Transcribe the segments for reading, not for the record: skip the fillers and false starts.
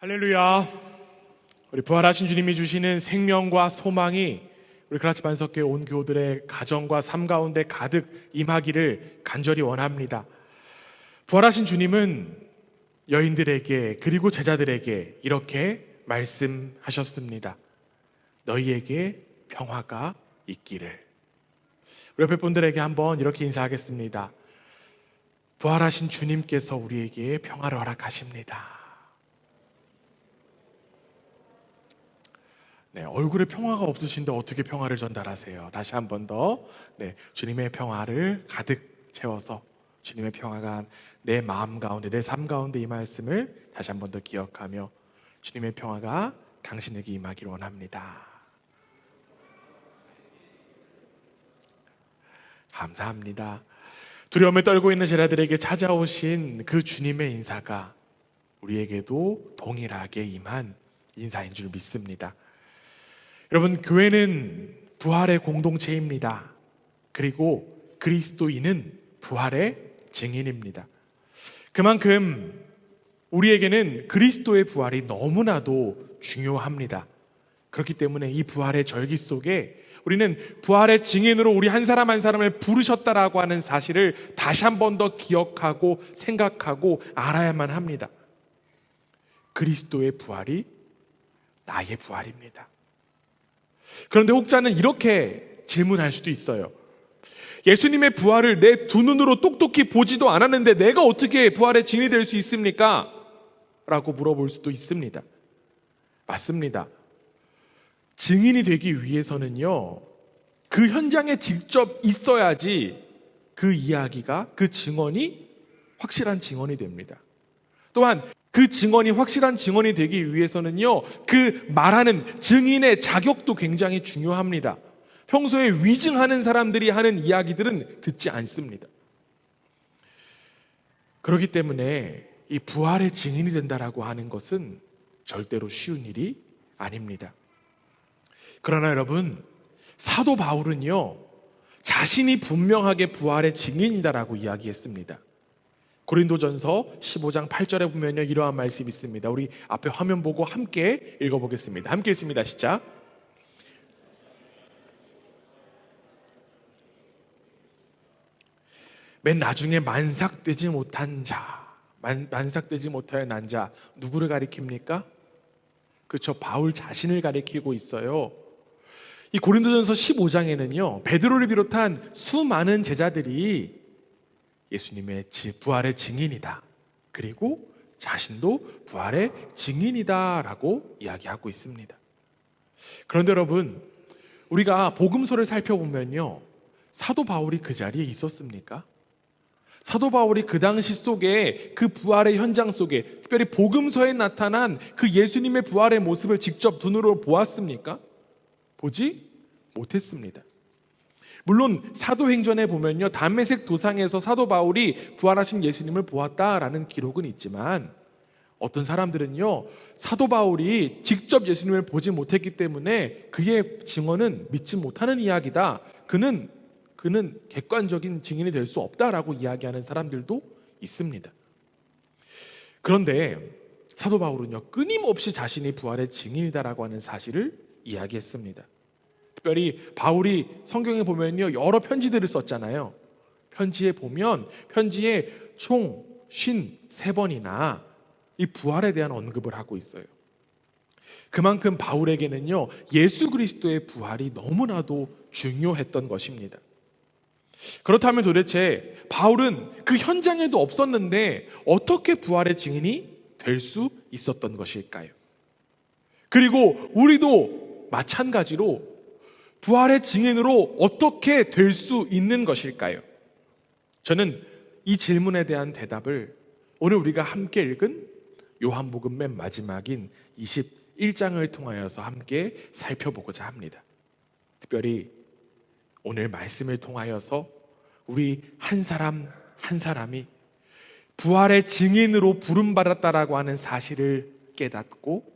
할렐루야. 우리 부활하신 주님이 주시는 생명과 소망이 우리 그라치 반석교회 온 교우들의 가정과 삶 가운데 가득 임하기를 간절히 원합니다. 부활하신 주님은 여인들에게 그리고 제자들에게 이렇게 말씀하셨습니다. 너희에게 평화가 있기를. 우리 옆에 분들에게 한번 이렇게 인사하겠습니다. 부활하신 주님께서 우리에게 평화를 허락하십니다. 네, 얼굴에 평화가 없으신데 어떻게 평화를 전달하세요? 다시 한 번 더, 주님의 평화를 가득 채워서 주님의 평화가 내 마음 가운데, 내 삶 가운데 이 말씀을 다시 한 번 더 기억하며 주님의 평화가 당신에게 임하기를 원합니다. 감사합니다. 두려움에 떨고 있는 제자들에게 찾아오신 그 주님의 인사가 우리에게도 동일하게 임한 인사인 줄 믿습니다. 여러분, 교회는 부활의 공동체입니다. 그리고 그리스도인은 부활의 증인입니다. 그만큼 우리에게는 그리스도의 부활이 너무나도 중요합니다. 그렇기 때문에 이 부활의 절기 속에 우리는 부활의 증인으로 우리 한 사람 한 사람을 부르셨다라고 하는 사실을 다시 한 번 더 기억하고 생각하고 알아야만 합니다. 그리스도의 부활이 나의 부활입니다. 그런데 혹자는 이렇게 질문할 수도 있어요. 예수님의 부활을 내 두 눈으로 똑똑히 보지도 않았는데 내가 어떻게 부활의 증인이 될 수 있습니까? 라고 물어볼 수도 있습니다. 맞습니다. 증인이 되기 위해서는요, 그 현장에 직접 있어야지 그 이야기가, 그 증언이 확실한 증언이 됩니다. 또한 그 증언이 확실한 증언이 되기 위해서는요, 그 말하는 증인의 자격도 굉장히 중요합니다. 평소에 위증하는 사람들이 하는 이야기들은 듣지 않습니다. 그렇기 때문에 이 부활의 증인이 된다라고 하는 것은 절대로 쉬운 일이 아닙니다. 그러나 여러분, 사도 바울은요, 자신이 분명하게 부활의 증인이다라고 이야기했습니다. 고린도전서 15장 8절에 보면요, 이러한 말씀이 있습니다. 우리 앞에 화면 보고 함께 읽어보겠습니다. 함께 읽습니다. 시작. 맨 나중에 만삭되지 못한 자, 만삭되지 못하여 난 자, 누구를 가리킵니까? 그렇죠, 바울 자신을 가리키고 있어요. 이 고린도전서 15장에는요, 베드로를 비롯한 수많은 제자들이 예수님의 부활의 증인이다, 그리고 자신도 부활의 증인이다 라고 이야기하고 있습니다. 그런데 여러분, 우리가 복음서를 살펴보면요, 사도 바울이 그 자리에 있었습니까? 사도 바울이 그 당시 속에, 그 부활의 현장 속에, 특별히 복음서에 나타난 그 예수님의 부활의 모습을 직접 눈으로 보았습니까? 보지 못했습니다. 물론 사도행전에 보면요, 담메색 도상에서 사도 바울이 부활하신 예수님을 보았다라는 기록은 있지만, 어떤 사람들은요, 사도 바울이 직접 예수님을 보지 못했기 때문에 그의 증언은 믿지 못하는 이야기다, 그는 객관적인 증인이 될 수 없다라고 이야기하는 사람들도 있습니다. 그런데 사도 바울은요, 끊임없이 자신이 부활의 증인이다라고 하는 사실을 이야기했습니다. 특별히 바울이 성경에 보면요, 여러 편지들을 썼잖아요. 편지에 보면 편지에 총 53번이나 이 부활에 대한 언급을 하고 있어요. 그만큼 바울에게는요, 예수 그리스도의 부활이 너무나도 중요했던 것입니다. 그렇다면 도대체 바울은 그 현장에도 없었는데 어떻게 부활의 증인이 될 수 있었던 것일까요? 그리고 우리도 마찬가지로 부활의 증인으로 어떻게 될 수 있는 것일까요? 저는 이 질문에 대한 대답을 오늘 우리가 함께 읽은 요한복음 맨 마지막인 21장을 통하여서 함께 살펴보고자 합니다. 특별히 오늘 말씀을 통하여서 우리 한 사람 한 사람이 부활의 증인으로 부름받았다라고 하는 사실을 깨닫고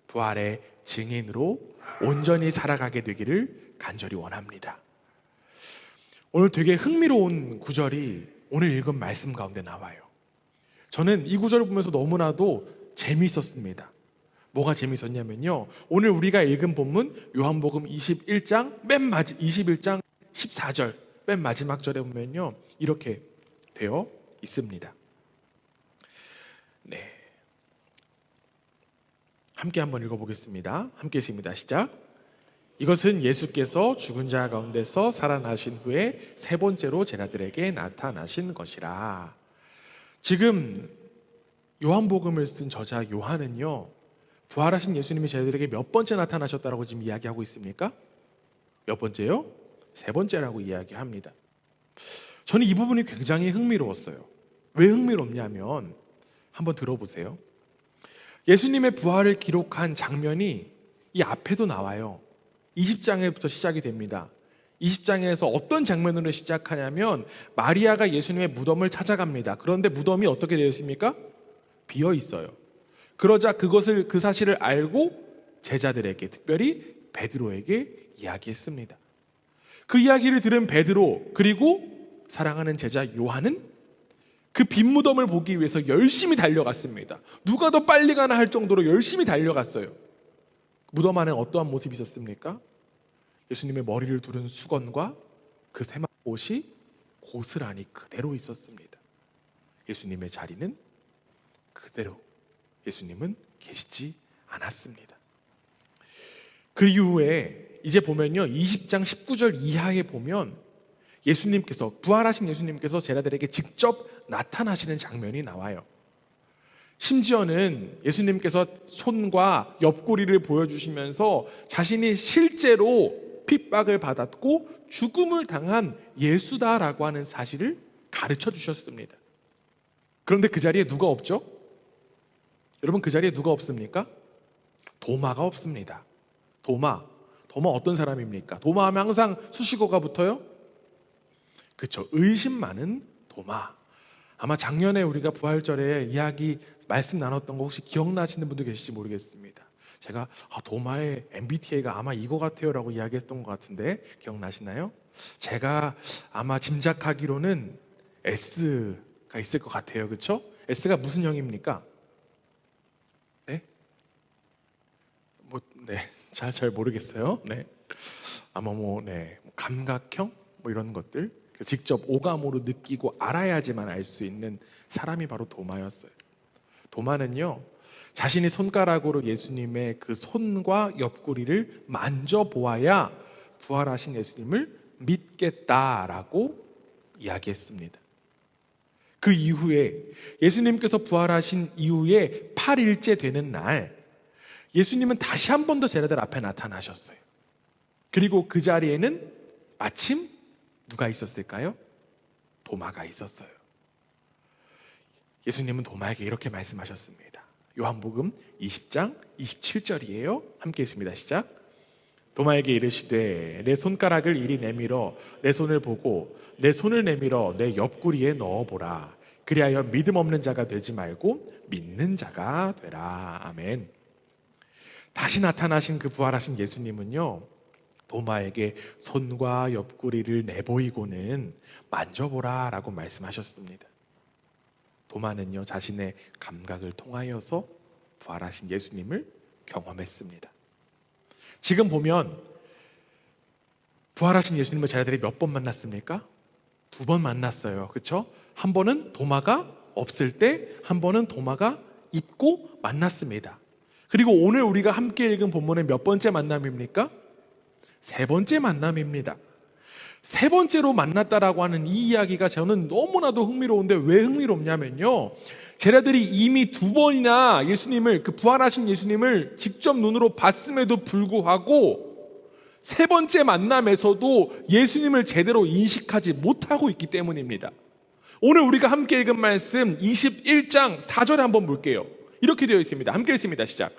부활의 증인으로 온전히 살아가게 되기를 간절히 원합니다. 오늘 되게 흥미로운 구절이 오늘 읽은 말씀 가운데 나와요. 저는 이 구절을 보면서 너무나도 재미있었습니다. 뭐가 재밌었냐면요, 오늘 우리가 읽은 본문 요한복음 21장 14절 맨 마지막 절에 보면요, 이렇게 되어 있습니다. 네, 함께 한번 읽어보겠습니다. 함께 읽습니다. 시작. 이것은 예수께서 죽은 자 가운데서 살아나신 후에 세 번째로 제자들에게 나타나신 것이라. 지금 요한복음을 쓴 저자 요한은요, 부활하신 예수님이 제자들에게 몇 번째 나타나셨다라고 지금 이야기하고 있습니까? 몇 번째요? 세 번째라고 이야기합니다. 저는 이 부분이 굉장히 흥미로웠어요. 왜 흥미롭냐면 한번 들어보세요. 예수님의 부활을 기록한 장면이 이 앞에도 나와요. 20장에부터 시작이 됩니다. 20장에서 어떤 장면으로 시작하냐면 마리아가 예수님의 무덤을 찾아갑니다. 그런데 무덤이 어떻게 되어 있습니까? 비어 있어요. 그러자 그 사실을 알고 제자들에게, 특별히 베드로에게 이야기했습니다. 그 이야기를 들은 베드로 그리고 사랑하는 제자 요한은 그 빈 무덤을 보기 위해서 열심히 달려갔습니다. 누가 더 빨리 가나 할 정도로 열심히 달려갔어요. 무덤 안에 어떠한 모습이 있었습니까? 예수님의 머리를 두른 수건과 그 세마포 옷이 고스란히 그대로 있었습니다. 예수님의 자리는 그대로, 예수님은 계시지 않았습니다. 그 이후에 이제 보면요, 20장 19절 이하에 보면 예수님께서, 부활하신 예수님께서 제자들에게 직접 나타나시는 장면이 나와요. 심지어는 예수님께서 손과 옆구리를 보여주시면서 자신이 실제로 핍박을 받았고 죽음을 당한 예수다라고 하는 사실을 가르쳐 주셨습니다. 그런데 그 자리에 누가 없죠? 여러분, 그 자리에 누가 없습니까? 도마가 없습니다. 도마 어떤 사람입니까? 도마 하면 항상 수식어가 붙어요? 그렇죠. 의심 많은 도마. 아마 작년에 우리가 부활절에 말씀 나눴던 거 혹시 기억나시는 분도 계실지 모르겠습니다. 제가 도마의 MBTI가 아마 이거 같아요 라고 이야기했던 것 같은데 기억나시나요? 제가 아마 짐작하기로는 S가 있을 것 같아요. 그렇죠? S가 무슨 형입니까? 네? 잘 모르겠어요. 네. 아마 감각형? 이런 것들. 직접 오감으로 느끼고 알아야지만 알 수 있는 사람이 바로 도마였어요. 도마는요, 자신이 손가락으로 예수님의 그 손과 옆구리를 만져보아야 부활하신 예수님을 믿겠다라고 이야기했습니다. 그 이후에 예수님께서 부활하신 이후에 8일째 되는 날, 예수님은 다시 한 번 더 제자들 앞에 나타나셨어요. 그리고 그 자리에는 마침 누가 있었을까요? 도마가 있었어요. 예수님은 도마에게 이렇게 말씀하셨습니다. 요한복음 20장 27절이에요. 함께 읽습니다. 시작. 도마에게 이르시되 내 손가락을 이리 내밀어 내 손을 보고 내 손을 내밀어 내 옆구리에 넣어보라. 그리하여 믿음 없는 자가 되지 말고 믿는 자가 되라. 아멘. 다시 나타나신 그 부활하신 예수님은요, 도마에게 손과 옆구리를 내보이고는 만져보라 라고 말씀하셨습니다. 도마는요, 자신의 감각을 통하여서 부활하신 예수님을 경험했습니다. 지금 보면 부활하신 예수님을 제자들이 몇 번 만났습니까? 2번 만났어요. 그렇죠? 한 번은 도마가 없을 때, 한 번은 도마가 있고 만났습니다. 그리고 오늘 우리가 함께 읽은 본문의 몇 번째 만남입니까? 3번째 만남입니다. 3번째로 만났다라고 하는 이 이야기가 저는 너무나도 흥미로운데 왜 흥미롭냐면요, 제자들이 이미 2번이나 예수님을, 그 부활하신 예수님을 직접 눈으로 봤음에도 불구하고 3번째 만남에서도 예수님을 제대로 인식하지 못하고 있기 때문입니다. 오늘 우리가 함께 읽은 말씀 21장 4절에 한번 볼게요. 이렇게 되어 있습니다. 함께 읽습니다. 시작.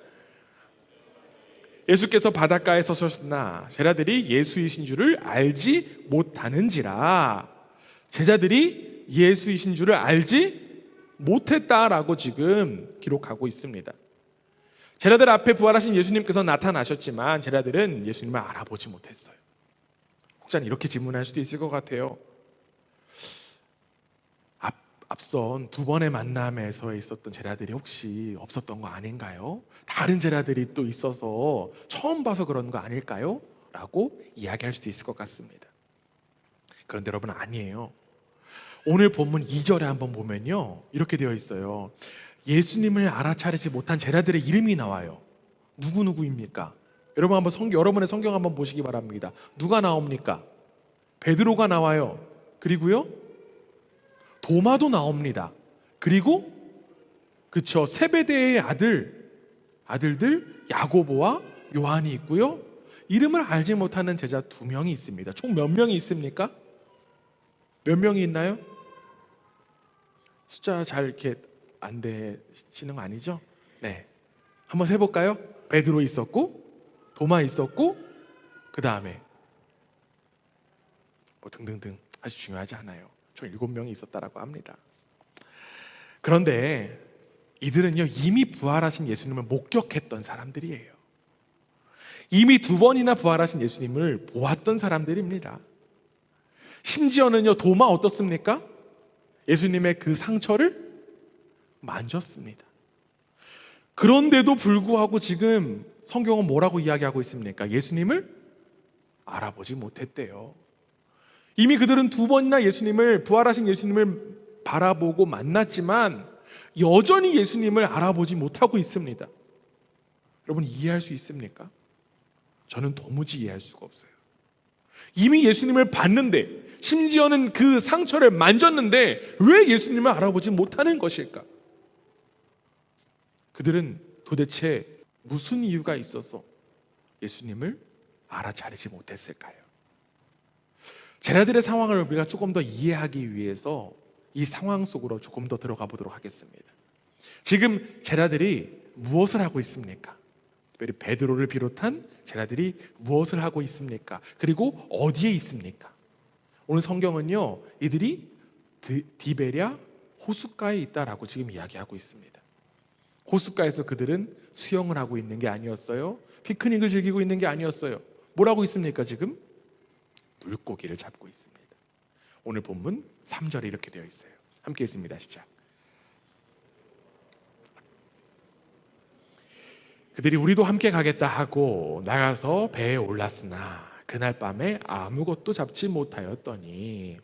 예수께서 바닷가에 서셨으나 제자들이 예수이신 줄을 알지 못하는지라. 제자들이 예수이신 줄을 알지 못했다라고 지금 기록하고 있습니다. 제자들 앞에 부활하신 예수님께서 나타나셨지만 제자들은 예수님을 알아보지 못했어요. 혹자는 이렇게 질문할 수도 있을 것 같아요. 앞선 두 번의 만남에서 있었던 제자들이 혹시 없었던 거 아닌가요? 다른 제자들이 또 있어서 처음 봐서 그런 거 아닐까요? 라고 이야기할 수도 있을 것 같습니다. 그런데 여러분, 아니에요. 오늘 본문 2절에 한번 보면요, 이렇게 되어 있어요. 예수님을 알아차리지 못한 제자들의 이름이 나와요. 누구누구입니까? 여러분 한번 여러분의 성경 한번 보시기 바랍니다. 누가 나옵니까? 베드로가 나와요. 그리고요, 도마도 나옵니다. 그리고 그쵸, 세베대의 아들들 야고보와 요한이 있고요. 이름을 알지 못하는 제자 2명이 있습니다. 총 몇 명이 있습니까? 몇 명이 있나요? 숫자 잘 이렇게 안 되시는 거 아니죠? 네, 한번 세볼까요? 베드로 있었고, 도마 있었고, 그 다음에 뭐 등등등, 아주 중요하지 않아요. 총 7명이 있었다라고 합니다. 그런데 이들은요, 이미 부활하신 예수님을 목격했던 사람들이에요. 이미 2번이나 부활하신 예수님을 보았던 사람들입니다. 심지어는요, 도마 어떻습니까? 예수님의 그 상처를 만졌습니다. 그런데도 불구하고 지금 성경은 뭐라고 이야기하고 있습니까? 예수님을 알아보지 못했대요. 이미 그들은 2번이나 예수님을, 부활하신 예수님을 바라보고 만났지만 여전히 예수님을 알아보지 못하고 있습니다. 여러분, 이해할 수 있습니까? 저는 도무지 이해할 수가 없어요. 이미 예수님을 봤는데, 심지어는 그 상처를 만졌는데 왜 예수님을 알아보지 못하는 것일까? 그들은 도대체 무슨 이유가 있어서 예수님을 알아차리지 못했을까요? 제자들의 상황을 우리가 조금 더 이해하기 위해서 이 상황 속으로 조금 더 들어가 보도록 하겠습니다. 지금 제자들이 무엇을 하고 있습니까? 특별히 베드로를 비롯한 제자들이 무엇을 하고 있습니까? 그리고 어디에 있습니까? 오늘 성경은요, 이들이 디베랴 호숫가에 있다라고 지금 이야기하고 있습니다. 호숫가에서 그들은 수영을 하고 있는 게 아니었어요. 피크닉을 즐기고 있는 게 아니었어요. 뭘 하고 있습니까? 지금 물고기를 잡고 있습니다. 오늘 본문 3절에 이렇게 되어 있어요. 함께 읽습니다. 시작. 그들이 우리도 함께 가겠다 하고 나가서 배에 올랐으나 그날 밤에 아무것도 잡지 못하였더니,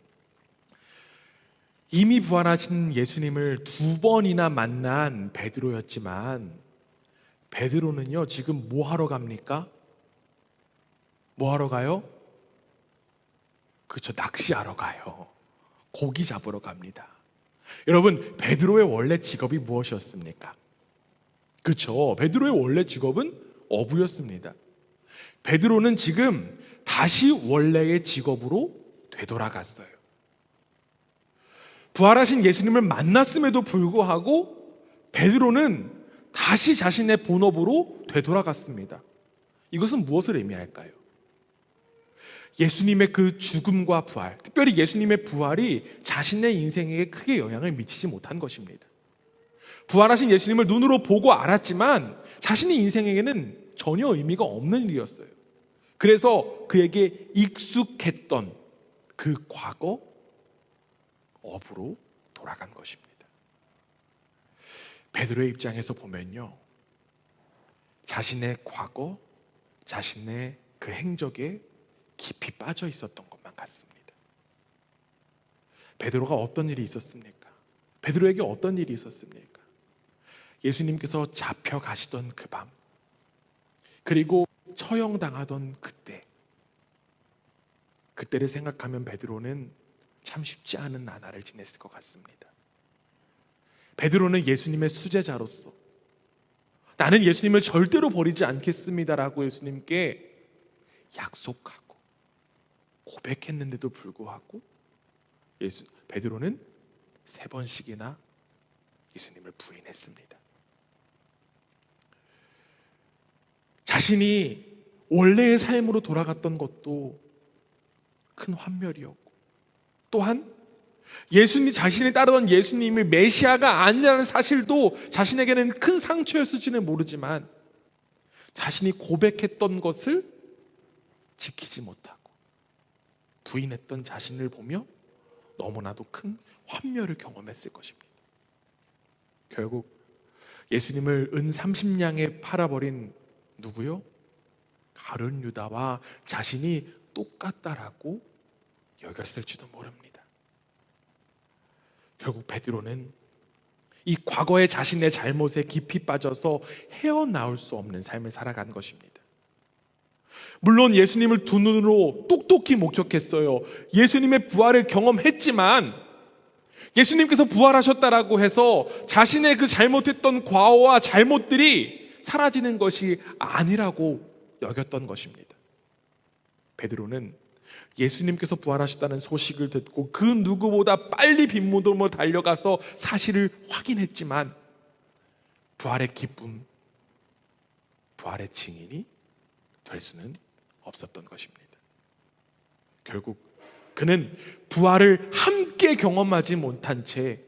이미 부활하신 예수님을 2번이나 만난 베드로였지만, 베드로는요, 지금 뭐 하러 갑니까? 뭐 하러 가요? 그렇죠, 낚시하러 가요. 고기 잡으러 갑니다. 여러분, 베드로의 원래 직업이 무엇이었습니까? 그렇죠, 베드로의 원래 직업은 어부였습니다. 베드로는 지금 다시 원래의 직업으로 되돌아갔어요. 부활하신 예수님을 만났음에도 불구하고 베드로는 다시 자신의 본업으로 되돌아갔습니다. 이것은 무엇을 의미할까요? 예수님의 그 죽음과 부활, 특별히 예수님의 부활이 자신의 인생에 크게 영향을 미치지 못한 것입니다. 부활하신 예수님을 눈으로 보고 알았지만 자신의 인생에게는 전혀 의미가 없는 일이었어요. 그래서 그에게 익숙했던 그 과거 업으로 돌아간 것입니다. 베드로의 입장에서 보면요, 자신의 과거, 자신의 그 행적에 깊이 빠져 있었던 것만 같습니다. 베드로가 어떤 일이 있었습니까? 베드로에게 어떤 일이 있었습니까? 예수님께서 잡혀가시던 그 밤, 그리고 처형당하던 그때를 생각하면 베드로는 참 쉽지 않은 나날을 지냈을 것 같습니다. 베드로는 예수님의 수제자로서 나는 예수님을 절대로 버리지 않겠습니다라고 예수님께 약속하고 고백했는데도 불구하고 베드로는 3번씩이나 예수님을 부인했습니다. 자신이 원래의 삶으로 돌아갔던 것도 큰 환멸이었고, 또한 자신이 따르던 예수님이 메시아가 아니라는 사실도 자신에게는 큰 상처였을지는 모르지만 자신이 고백했던 것을 지키지 못하고 부인했던 자신을 보며 너무나도 큰 환멸을 경험했을 것입니다. 결국 예수님을 은 30냥에 팔아버린 누구요? 가룟 유다와 자신이 똑같다라고 여겼을지도 모릅니다. 결국 베드로는 이 과거의 자신의 잘못에 깊이 빠져서 헤어나올 수 없는 삶을 살아간 것입니다. 물론 예수님을 두 눈으로 똑똑히 목격했어요. 예수님의 부활을 경험했지만 예수님께서 부활하셨다라고 해서 자신의 그 잘못했던 과오와 잘못들이 사라지는 것이 아니라고 여겼던 것입니다. 베드로는 예수님께서 부활하셨다는 소식을 듣고 그 누구보다 빨리 빈무덤으로 달려가서 사실을 확인했지만 부활의 기쁨, 부활의 증인이 될 수는 없었던 것입니다. 결국 그는 부활을 함께 경험하지 못한 채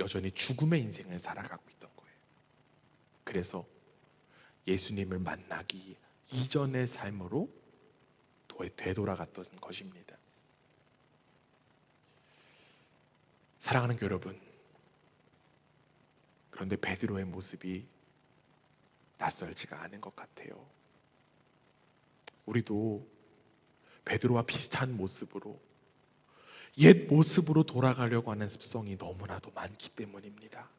여전히 죽음의 인생을 살아가고 있던 거예요. 그래서 예수님을 만나기 이전의 삶으로 되돌아갔던 것입니다. 사랑하는 여러분, 그런데 베드로의 모습이 낯설지가 않은 것 같아요. 우리도 베드로와 비슷한 모습으로 옛 모습으로 돌아가려고 하는 습성이 너무나도 많기 때문입니다.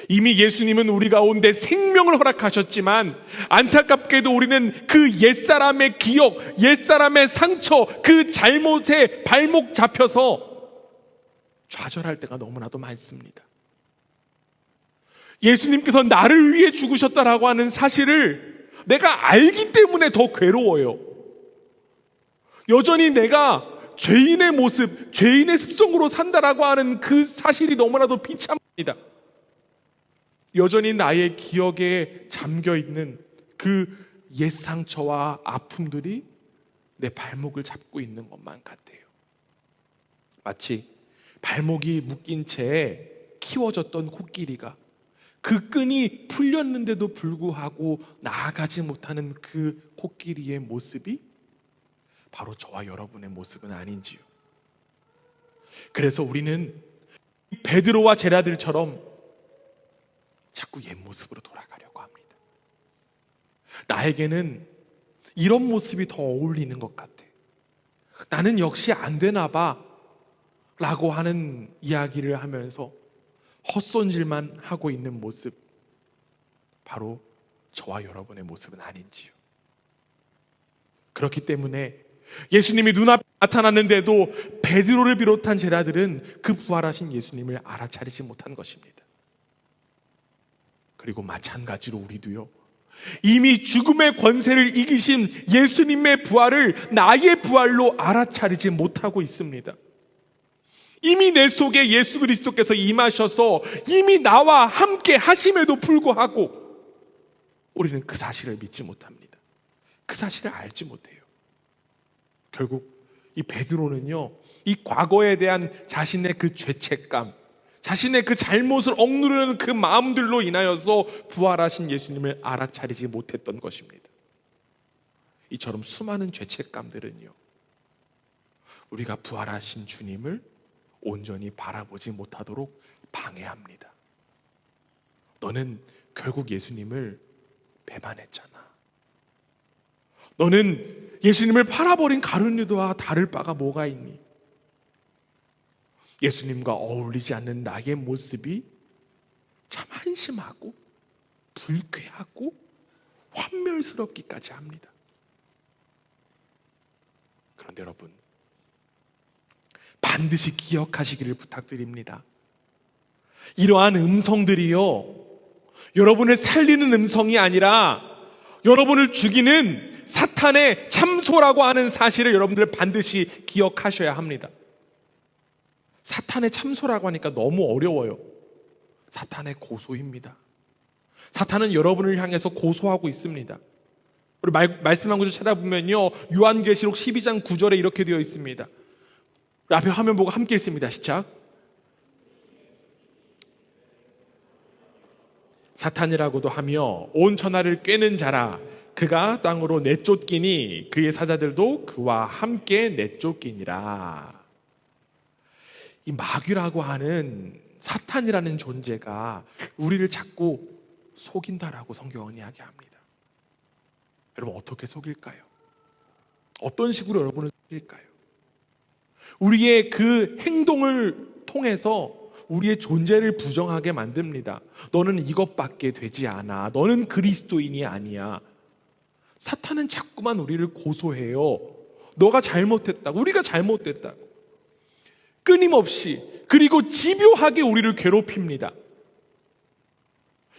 이미 예수님은 우리 가운데 생명을 허락하셨지만 안타깝게도 우리는 그 옛사람의 기억, 옛사람의 상처, 그 잘못에 발목 잡혀서 좌절할 때가 너무나도 많습니다. 예수님께서 나를 위해 죽으셨다라고 하는 사실을 내가 알기 때문에 더 괴로워요. 여전히 내가 죄인의 모습, 죄인의 습성으로 산다라고 하는 그 사실이 너무나도 비참합니다. 여전히 나의 기억에 잠겨있는 그 옛 상처와 아픔들이 내 발목을 잡고 있는 것만 같아요. 마치 발목이 묶인 채 키워졌던 코끼리가 그 끈이 풀렸는데도 불구하고 나아가지 못하는 그 코끼리의 모습이 바로 저와 여러분의 모습은 아닌지요. 그래서 우리는 베드로와 제자들처럼 자꾸 옛 모습으로 돌아가려고 합니다. 나에게는 이런 모습이 더 어울리는 것 같아. 나는 역시 안 되나 봐 라고 하는 이야기를 하면서 헛손질만 하고 있는 모습, 바로 저와 여러분의 모습은 아닌지요. 그렇기 때문에 예수님이 눈앞에 나타났는데도 베드로를 비롯한 제자들은 그 부활하신 예수님을 알아차리지 못한 것입니다. 그리고 마찬가지로 우리도요, 이미 죽음의 권세를 이기신 예수님의 부활을 나의 부활로 알아차리지 못하고 있습니다. 이미 내 속에 예수 그리스도께서 임하셔서 이미 나와 함께 하심에도 불구하고 우리는 그 사실을 믿지 못합니다. 그 사실을 알지 못해요. 결국 이 베드로는요, 이 과거에 대한 자신의 그 죄책감, 자신의 그 잘못을 억누르는 그 마음들로 인하여서 부활하신 예수님을 알아차리지 못했던 것입니다. 이처럼 수많은 죄책감들은요, 우리가 부활하신 주님을 온전히 바라보지 못하도록 방해합니다. 너는 결국 예수님을 배반했잖아. 너는 예수님을 팔아버린 가룟 유다와 다를 바가 뭐가 있니? 예수님과 어울리지 않는 나의 모습이 참 한심하고 불쾌하고 환멸스럽기까지 합니다. 그런데 여러분, 반드시 기억하시기를 부탁드립니다. 이러한 음성들이요, 여러분을 살리는 음성이 아니라 여러분을 죽이는 사탄의 참소라고 하는 사실을 여러분들 반드시 기억하셔야 합니다. 사탄의 참소라고 하니까 너무 어려워요. 사탄의 고소입니다. 사탄은 여러분을 향해서 고소하고 있습니다. 우리 말씀 한 구절 찾아보면요, 요한계시록 12장 9절에 이렇게 되어 있습니다. 앞에 화면 보고 함께 읽습니다. 시작. 사탄이라고도 하며 온 천하를 꿰는 자라. 그가 땅으로 내쫓기니 그의 사자들도 그와 함께 내쫓기니라. 이 마귀라고 하는 사탄이라는 존재가 우리를 자꾸 속인다라고 성경은 이야기합니다. 여러분, 어떻게 속일까요? 어떤 식으로 여러분을 속일까요? 우리의 그 행동을 통해서 우리의 존재를 부정하게 만듭니다. 너는 이것밖에 되지 않아. 너는 그리스도인이 아니야. 사탄은 자꾸만 우리를 고소해요. 너가 잘못했다고, 우리가 잘못됐다고. 끊임없이, 그리고 집요하게 우리를 괴롭힙니다.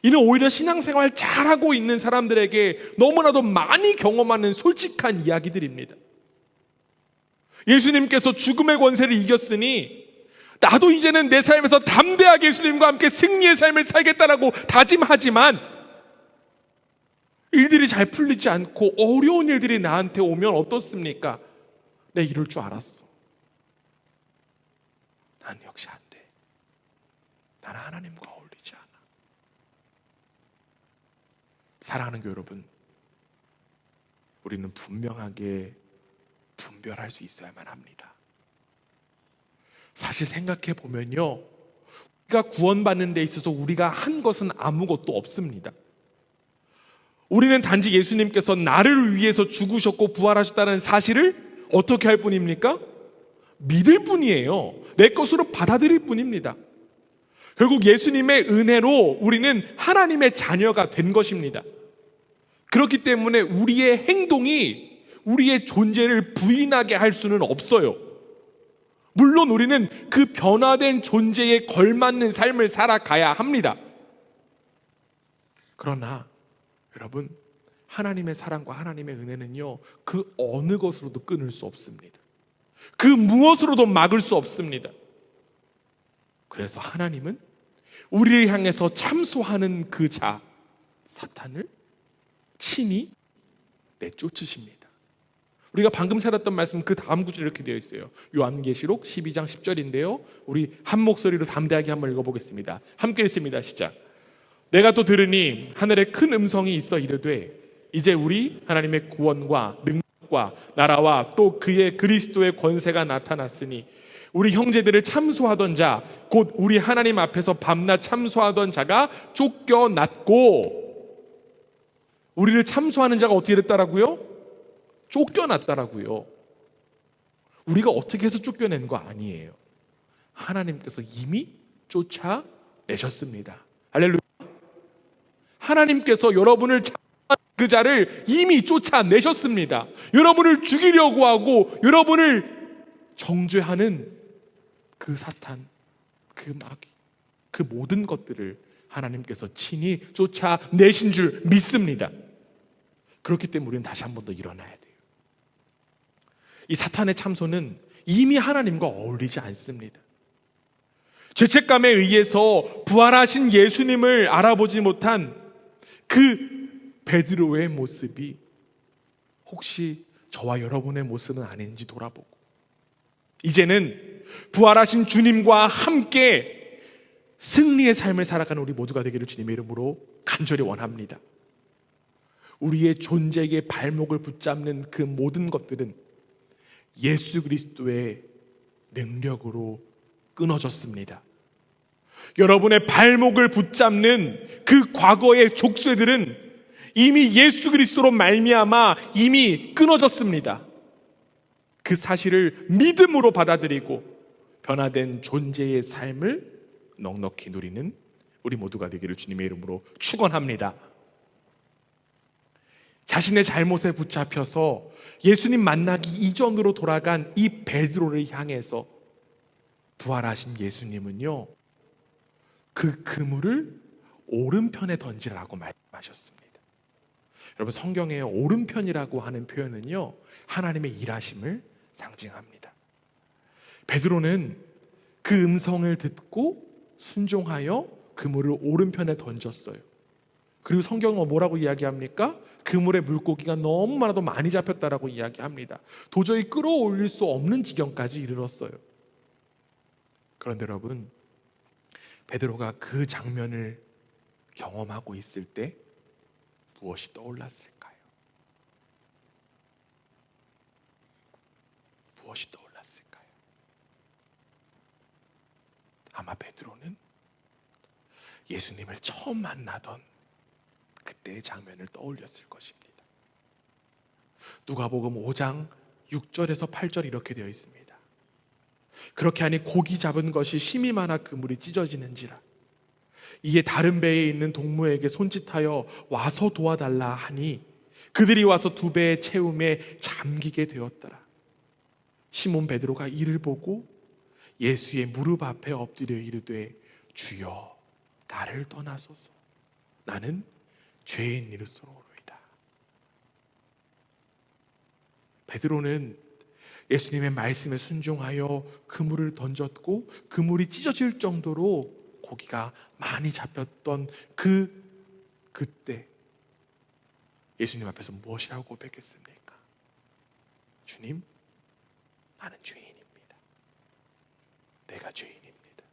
이는 오히려 신앙생활 잘하고 있는 사람들에게 너무나도 많이 경험하는 솔직한 이야기들입니다. 예수님께서 죽음의 권세를 이겼으니 나도 이제는 내 삶에서 담대하게 예수님과 함께 승리의 삶을 살겠다라고 다짐하지만 일들이 잘 풀리지 않고 어려운 일들이 나한테 오면 어떻습니까? 내가 이럴 줄 알았어. 난 역시 안 돼. 나는 하나님과 어울리지 않아. 사랑하는 교회 여러분, 우리는 분명하게 분별할 수 있어야만 합니다. 사실 생각해 보면요, 우리가 구원받는 데 있어서 우리가 한 것은 아무것도 없습니다. 우리는 단지 예수님께서 나를 위해서 죽으셨고 부활하셨다는 사실을 어떻게 할 뿐입니까? 믿을 뿐이에요. 내 것으로 받아들일 뿐입니다. 결국 예수님의 은혜로 우리는 하나님의 자녀가 된 것입니다. 그렇기 때문에 우리의 행동이 우리의 존재를 부인하게 할 수는 없어요. 물론 우리는 그 변화된 존재에 걸맞는 삶을 살아가야 합니다. 그러나 여러분, 하나님의 사랑과 하나님의 은혜는요, 그 어느 것으로도 끊을 수 없습니다. 그 무엇으로도 막을 수 없습니다. 그래서 하나님은 우리를 향해서 참소하는 그 자, 사탄을 친히 내쫓으십니다. 우리가 방금 찾았던 말씀 그 다음 구절에 이렇게 되어 있어요. 요한계시록 12장 10절인데요. 우리 한 목소리로 담대하게 한번 읽어보겠습니다. 함께 읽습니다. 시작. 내가 또 들으니 하늘에 큰 음성이 있어 이르되 이제 우리 하나님의 구원과 능력과 나라와 또 그의 그리스도의 권세가 나타났으니 우리 형제들을 참소하던 자, 곧 우리 하나님 앞에서 밤낮 참소하던 자가 쫓겨났고, 우리를 참소하는 자가 어떻게 됐다라고요? 쫓겨났다라고요. 우리가 어떻게 해서 쫓겨낸 거 아니에요. 하나님께서 이미 쫓아내셨습니다. 할렐루야. 하나님께서 여러분을 참소하는 그 자를 이미 쫓아내셨습니다. 여러분을 죽이려고 하고 여러분을 정죄하는 그 사탄, 그 마귀, 그 모든 것들을 하나님께서 친히 쫓아내신 줄 믿습니다. 그렇기 때문에 우리는 다시 한 번 더 일어나야 돼요. 이 사탄의 참소는 이미 하나님과 어울리지 않습니다. 죄책감에 의해서 부활하신 예수님을 알아보지 못한 그 베드로의 모습이 혹시 저와 여러분의 모습은 아닌지 돌아보고, 이제는 부활하신 주님과 함께 승리의 삶을 살아가는 우리 모두가 되기를 주님의 이름으로 간절히 원합니다. 우리의 존재의 발목을 붙잡는 그 모든 것들은 예수 그리스도의 능력으로 끊어졌습니다. 여러분의 발목을 붙잡는 그 과거의 족쇄들은 이미 예수 그리스도로 말미암아 이미 끊어졌습니다. 그 사실을 믿음으로 받아들이고 변화된 존재의 삶을 넉넉히 누리는 우리 모두가 되기를 주님의 이름으로 축원합니다. 자신의 잘못에 붙잡혀서 예수님 만나기 이전으로 돌아간 이 베드로를 향해서 부활하신 예수님은요, 그 그물을 오른편에 던지라고 말씀하셨습니다. 여러분, 성경에 오른편이라고 하는 표현은요, 하나님의 일하심을 상징합니다. 베드로는 그 음성을 듣고 순종하여 그물을 오른편에 던졌어요. 그리고 성경은 뭐라고 이야기합니까? 그물에 물고기가 너무 많아도 많이 잡혔다라고 이야기합니다. 도저히 끌어올릴 수 없는 지경까지 이르렀어요. 그런데 여러분, 베드로가 그 장면을 경험하고 있을 때 무엇이 떠올랐을까요? 무엇이 떠올랐을까요? 아마 베드로는 예수님을 처음 만나던 그때의 장면을 떠올렸을 것입니다. 누가복음 5장 6절에서 8절 이렇게 되어 있습니다. 그렇게 하니 고기 잡은 것이 심히 많아 그물이 찢어지는지라. 이에 다른 배에 있는 동무에게 손짓하여 와서 도와달라 하니 그들이 와서 두 배의 채움에 잠기게 되었더라. 시몬 베드로가 이를 보고 예수의 무릎 앞에 엎드려 이르되 주여 나를 떠나소서 나는 죄인 이르소로이다. 베드로는 예수님의 말씀에 순종하여 그물을 던졌고 그물이 찢어질 정도로 고기가 많이 잡혔던 그때 예수님 앞에서 무엇이라고 고백했습니까? 주님, 나는 죄인입니다. 내가 죄인입니다.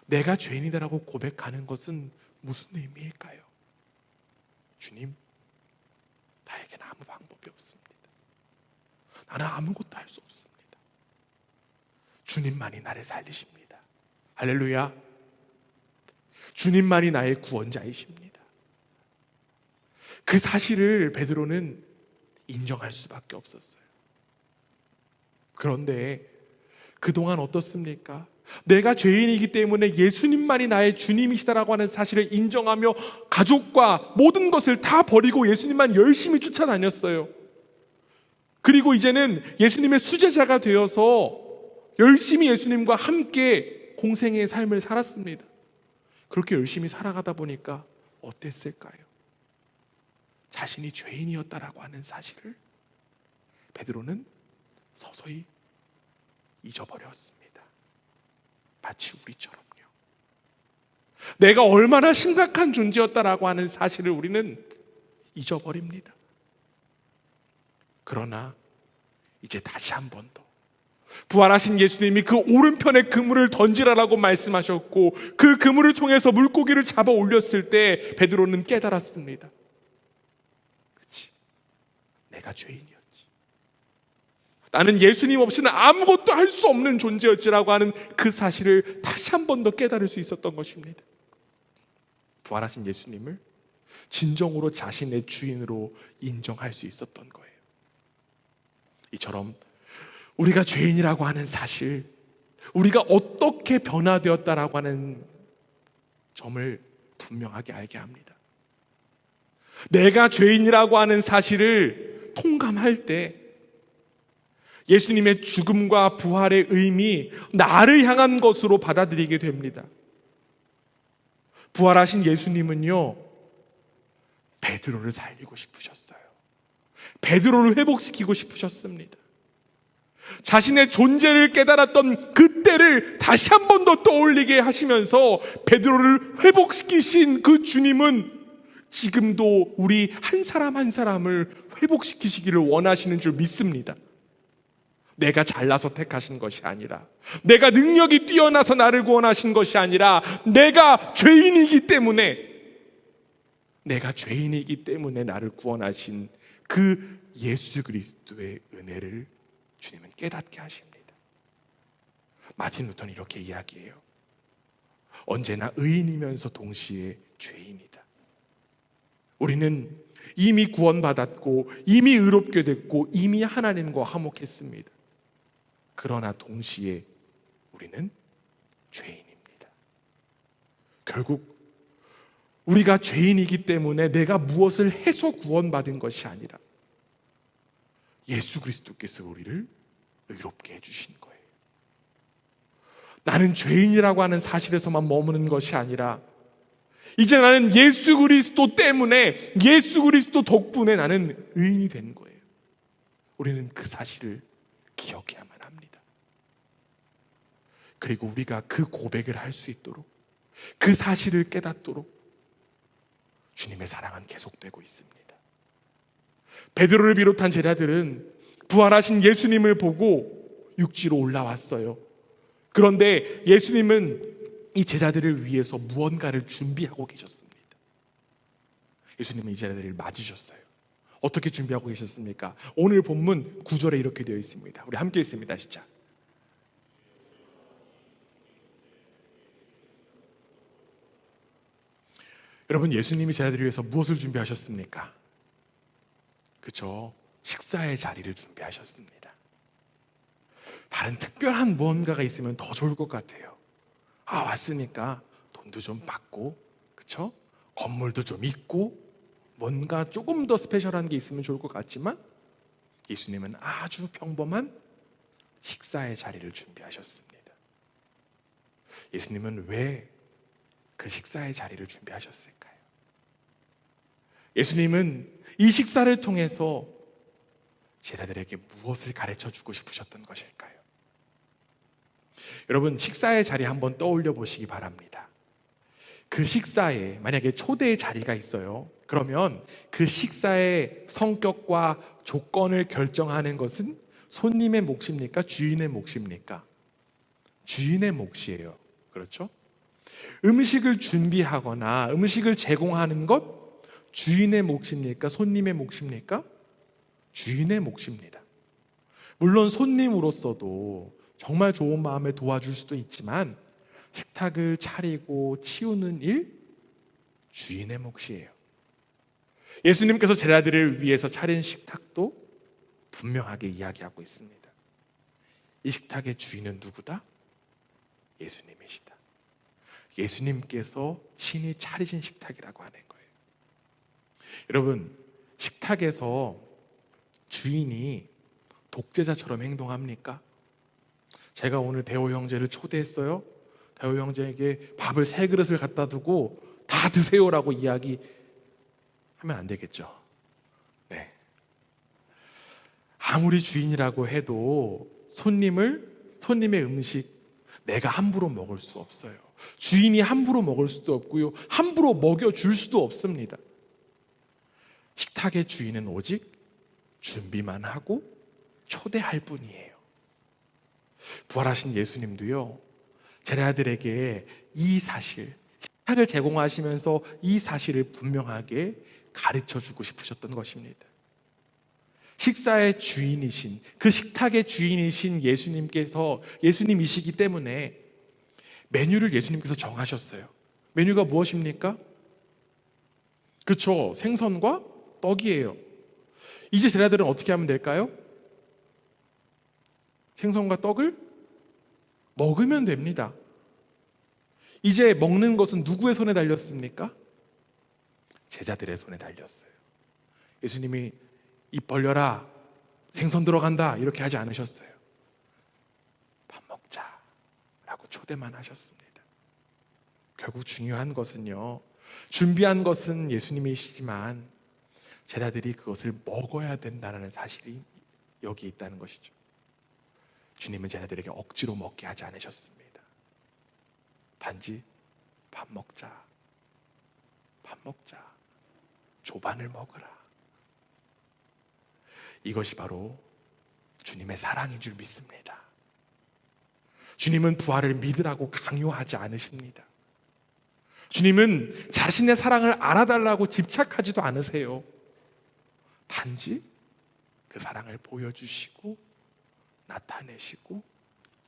내가 죄인이다라고 고백하는 것은 무슨 의미일까요? 주님, 나에게는 아무 방법이 없습니다. 나는 아무것도 할 수 없습니다. 주님만이 나를 살리십니다. 할렐루야. 주님만이 나의 구원자이십니다. 그 사실을 베드로는 인정할 수밖에 없었어요. 그런데 그동안 어떻습니까? 내가 죄인이기 때문에 예수님만이 나의 주님이시다라고 하는 사실을 인정하며 가족과 모든 것을 다 버리고 예수님만 열심히 쫓아다녔어요. 그리고 이제는 예수님의 수제자가 되어서 열심히 예수님과 함께 공생의 삶을 살았습니다. 그렇게 열심히 살아가다 보니까 어땠을까요? 자신이 죄인이었다라고 하는 사실을 베드로는 서서히 잊어버렸습니다. 마치 우리처럼요. 내가 얼마나 심각한 존재였다라고 하는 사실을 우리는 잊어버립니다. 그러나 이제 다시 한 번 더 부활하신 예수님이 그 오른편에 그물을 던지라라고 말씀하셨고 그 그물을 통해서 물고기를 잡아 올렸을 때 베드로는 깨달았습니다. 그렇지, 내가 죄인이었지. 나는 예수님 없이는 아무것도 할 수 없는 존재였지라고 하는 그 사실을 다시 한 번 더 깨달을 수 있었던 것입니다. 부활하신 예수님을 진정으로 자신의 주인으로 인정할 수 있었던 거예요. 이처럼 우리가 죄인이라고 하는 사실, 우리가 어떻게 변화되었다라고 하는 점을 분명하게 알게 합니다. 내가 죄인이라고 하는 사실을 통감할 때 예수님의 죽음과 부활의 의미, 나를 향한 것으로 받아들이게 됩니다. 부활하신 예수님은요, 베드로를 살리고 싶으셨어요. 베드로를 회복시키고 싶으셨습니다. 자신의 존재를 깨달았던 그때를 다시 한 번 더 떠올리게 하시면서 베드로를 회복시키신 그 주님은 지금도 우리 한 사람 한 사람을 회복시키시기를 원하시는 줄 믿습니다. 내가 잘나서 택하신 것이 아니라, 내가 능력이 뛰어나서 나를 구원하신 것이 아니라, 내가 죄인이기 때문에 나를 구원하신 그 예수 그리스도의 은혜를 주님은 깨닫게 하십니다. 마틴 루터는 이렇게 이야기해요. 언제나 의인이면서 동시에 죄인이다. 우리는 이미 구원받았고 이미 의롭게 됐고 이미 하나님과 화목했습니다. 그러나 동시에 우리는 죄인입니다. 결국 우리가 죄인이기 때문에 내가 무엇을 해서 구원받은 것이 아니라 예수 그리스도께서 우리를 의롭게 해주신 거예요. 나는 죄인이라고 하는 사실에서만 머무는 것이 아니라 이제 나는 예수 그리스도 때문에, 예수 그리스도 덕분에 나는 의인이 된 거예요. 우리는 그 사실을 기억해야만 합니다. 그리고 우리가 그 고백을 할 수 있도록, 그 사실을 깨닫도록 주님의 사랑은 계속되고 있습니다. 베드로를 비롯한 제자들은 부활하신 예수님을 보고 육지로 올라왔어요. 그런데 예수님은 이 제자들을 위해서 무언가를 준비하고 계셨습니다. 예수님은 이 제자들을 맞으셨어요. 어떻게 준비하고 계셨습니까? 오늘 본문 9절에 이렇게 되어 있습니다. 우리 함께 읽습니다. 시작. 여러분, 예수님이 제자들을 위해서 무엇을 준비하셨습니까? 그렇죠? 식사의 자리를 준비하셨습니다. 다른 특별한 무언가가 있으면 더 좋을 것 같아요. 왔으니까 돈도 좀 받고, 그렇죠? 건물도 좀 있고, 뭔가 조금 더 스페셜한 게 있으면 좋을 것 같지만, 예수님은 아주 평범한 식사의 자리를 준비하셨습니다. 예수님은 왜 그 식사의 자리를 준비하셨을까요? 예수님은 이 식사를 통해서 제자들에게 무엇을 가르쳐 주고 싶으셨던 것일까요? 여러분, 식사의 자리 한번 떠올려 보시기 바랍니다. 그 식사에 만약에 초대의 자리가 있어요. 그러면 그 식사의 성격과 조건을 결정하는 것은 손님의 몫입니까? 주인의 몫입니까? 주인의 몫이에요. 그렇죠? 음식을 준비하거나 음식을 제공하는 것 주인의 몫입니까? 손님의 몫입니까? 주인의 몫입니다. 물론 손님으로서도 정말 좋은 마음에 도와줄 수도 있지만 식탁을 차리고 치우는 일 주인의 몫이에요. 예수님께서 제자들을 위해서 차린 식탁도 분명하게 이야기하고 있습니다. 이 식탁의 주인은 누구다? 예수님이시다. 예수님께서 친히 차리신 식탁이라고 하는 거예요. 여러분, 식탁에서 주인이 독재자처럼 행동합니까? 제가 오늘 대호 형제를 초대했어요. 대호 형제에게 밥을 3그릇을 갖다 두고 다 드세요라고 이야기하면 안 되겠죠. 네. 아무리 주인이라고 해도 손님의 음식 내가 함부로 먹을 수 없어요. 주인이 함부로 먹을 수도 없고요, 함부로 먹여줄 수도 없습니다. 식탁의 주인은 오직 준비만 하고 초대할 뿐이에요. 부활하신 예수님도요, 제자들에게 이 사실, 식탁을 제공하시면서 이 사실을 분명하게 가르쳐 주고 싶으셨던 것입니다. 식사의 주인이신, 그 식탁의 주인이신 예수님이시기 때문에 메뉴를 예수님께서 정하셨어요. 메뉴가 무엇입니까? 그렇죠. 생선과 떡이에요. 이제 제자들은 어떻게 하면 될까요? 생선과 떡을 먹으면 됩니다. 이제 먹는 것은 누구의 손에 달렸습니까? 제자들의 손에 달렸어요. 예수님이 입 벌려라, 생선 들어간다 이렇게 하지 않으셨어요. 밥 먹자라고 초대만 하셨습니다. 결국 중요한 것은요, 준비한 것은 예수님이시지만 제자들이 그것을 먹어야 된다는 사실이 여기 있다는 것이죠. 주님은 제자들에게 억지로 먹게 하지 않으셨습니다. 단지 밥 먹자, 조반을 먹으라. 이것이 바로 주님의 사랑인 줄 믿습니다. 주님은 부활을 믿으라고 강요하지 않으십니다. 주님은 자신의 사랑을 알아달라고 집착하지도 않으세요. 단지 그 사랑을 보여주시고 나타내시고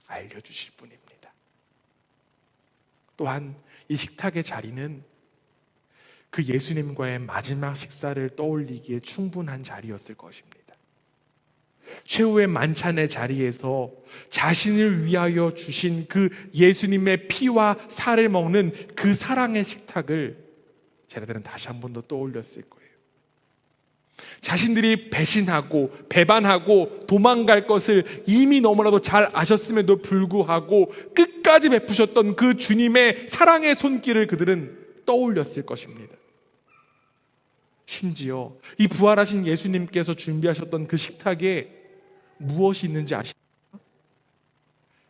알려주실 뿐입니다. 또한 이 식탁의 자리는 그 예수님과의 마지막 식사를 떠올리기에 충분한 자리였을 것입니다. 최후의 만찬의 자리에서 자신을 위하여 주신 그 예수님의 피와 살을 먹는 그 사랑의 식탁을 제자들은 다시 한 번 더 떠올렸을 거예요. 자신들이 배신하고 배반하고 도망갈 것을 이미 너무나도 잘 아셨음에도 불구하고 끝까지 베푸셨던 그 주님의 사랑의 손길을 그들은 떠올렸을 것입니다. 심지어 이 부활하신 예수님께서 준비하셨던 그 식탁에 무엇이 있는지 아십니까?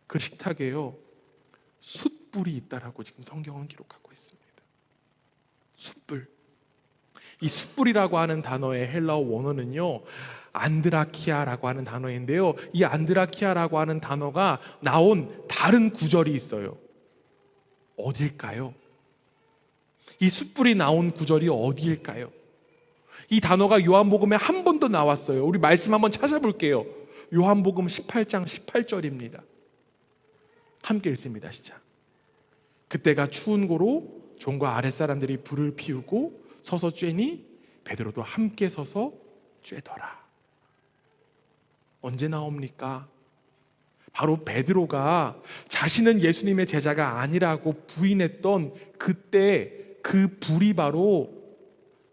그 식탁에요, 숯불이 있다라고 지금 성경은 기록하고 있습니다. 숯불. 이 숯불이라고 하는 단어의 헬라어 원어는요, 안드라키아라고 하는 단어인데요, 이 안드라키아라고 하는 단어가 나온 다른 구절이 있어요. 어딜까요? 이 숯불이 나온 구절이 어디일까요? 이 단어가 요한복음에 한 번 더 나왔어요. 우리 말씀 한번 찾아볼게요. 요한복음 18장 18절입니다. 함께 읽습니다. 시작. 그때가 추운 고로 종과 아랫사람들이 불을 피우고 서서 쬐니 베드로도 함께 서서 쬐더라. 언제 나옵니까? 바로 베드로가 자신은 예수님의 제자가 아니라고 부인했던 그때 그 불이 바로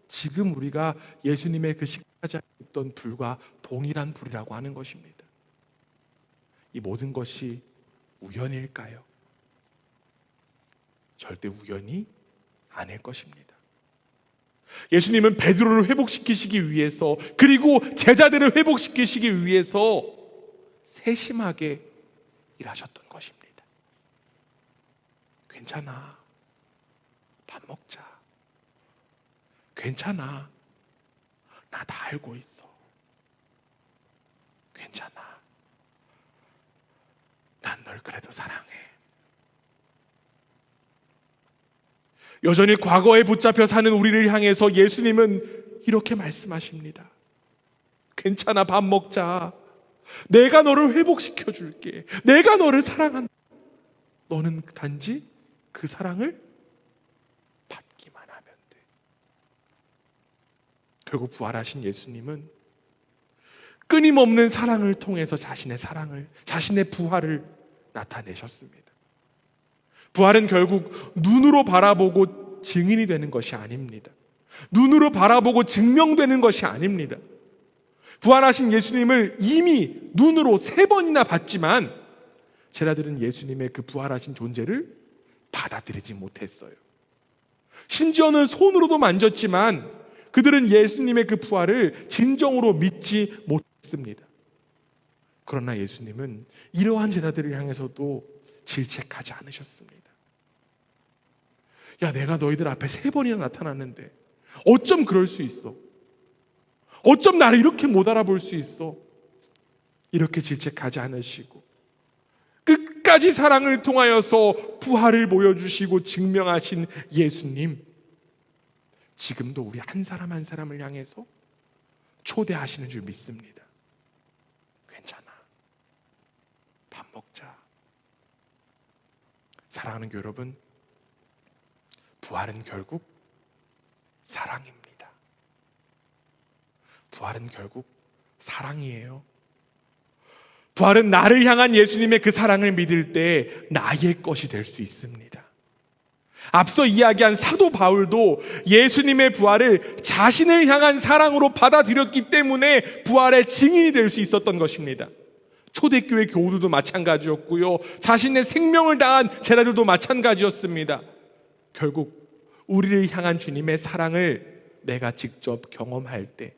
지금 우리가 예수님의 그 십자가에 있던 불과 동일한 불이라고 하는 것입니다. 이 모든 것이 우연일까요? 절대 우연이 아닐 것입니다. 예수님은 베드로를 회복시키시기 위해서, 그리고 제자들을 회복시키시기 위해서 세심하게 일하셨던 것입니다. 괜찮아, 밥 먹자. 괜찮아, 나 다 알고 있어. 괜찮아, 난 널 그래도 사랑해. 여전히 과거에 붙잡혀 사는 우리를 향해서 예수님은 이렇게 말씀하십니다. 괜찮아, 밥 먹자. 내가 너를 회복시켜 줄게. 내가 너를 사랑한다. 너는 단지 그 사랑을 받기만 하면 돼. 결국 부활하신 예수님은 끊임없는 사랑을 통해서 자신의 사랑을, 자신의 부활을 나타내셨습니다. 부활은 결국 눈으로 바라보고 증인이 되는 것이 아닙니다. 눈으로 바라보고 증명되는 것이 아닙니다. 부활하신 예수님을 이미 눈으로 3번이나 봤지만 제자들은 예수님의 그 부활하신 존재를 받아들이지 못했어요. 심지어는 손으로도 만졌지만 그들은 예수님의 그 부활을 진정으로 믿지 못했습니다. 그러나 예수님은 이러한 제자들을 향해서도 질책하지 않으셨습니다. 야, 내가 너희들 앞에 3번이나 나타났는데 어쩜 그럴 수 있어? 어쩜 나를 이렇게 못 알아볼 수 있어? 이렇게 질책하지 않으시고 끝까지 사랑을 통하여서 부활을 보여주시고 증명하신 예수님, 지금도 우리 한 사람 한 사람을 향해서 초대하시는 줄 믿습니다. 괜찮아, 밥 먹자. 사랑하는 교회 여러분, 부활은 결국 사랑입니다. 부활은 결국 사랑이에요. 부활은 나를 향한 예수님의 그 사랑을 믿을 때 나의 것이 될 수 있습니다. 앞서 이야기한 사도 바울도 예수님의 부활을 자신을 향한 사랑으로 받아들였기 때문에 부활의 증인이 될 수 있었던 것입니다. 초대교회 교우들도 마찬가지였고요, 자신의 생명을 다한 제자들도 마찬가지였습니다. 결국 우리를 향한 주님의 사랑을 내가 직접 경험할 때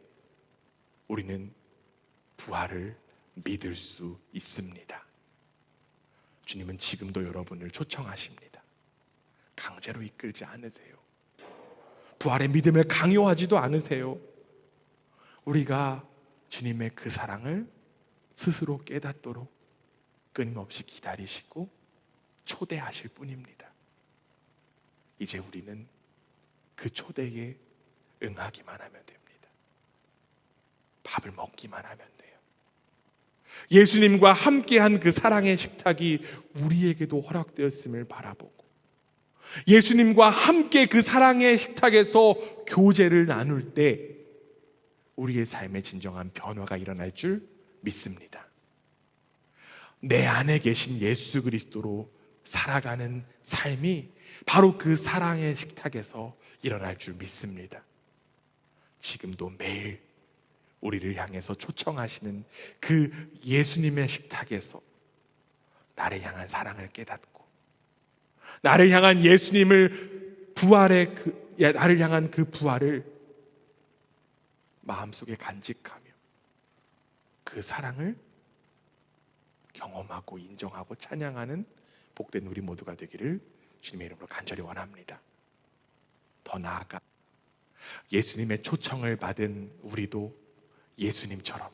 우리는 부활을 믿을 수 있습니다. 주님은 지금도 여러분을 초청하십니다. 강제로 이끌지 않으세요. 부활의 믿음을 강요하지도 않으세요. 우리가 주님의 그 사랑을 스스로 깨닫도록 끊임없이 기다리시고 초대하실 뿐입니다. 이제 우리는 그 초대에 응하기만 하면 됩니다. 밥을 먹기만 하면 돼요. 예수님과 함께한 그 사랑의 식탁이 우리에게도 허락되었음을 바라보고 예수님과 함께 그 사랑의 식탁에서 교제를 나눌 때 우리의 삶에 진정한 변화가 일어날 줄 믿습니다. 내 안에 계신 예수 그리스도로 살아가는 삶이 바로 그 사랑의 식탁에서 일어날 줄 믿습니다. 지금도 매일 우리를 향해서 초청하시는 그 예수님의 식탁에서 나를 향한 사랑을 깨닫고 나를 향한 예수님을 나를 향한 그 부활을 마음속에 간직하며 그 사랑을 경험하고 인정하고 찬양하는 복된 우리 모두가 되기를 주님의 이름으로 간절히 원합니다. 더 나아가 예수님의 초청을 받은 우리도 예수님처럼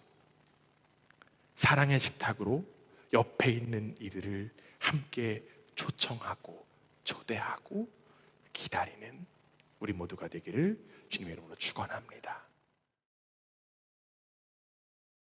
사랑의 식탁으로 옆에 있는 이들을 함께 초청하고 초대하고 기다리는 우리 모두가 되기를 주님의 이름으로 축원합니다.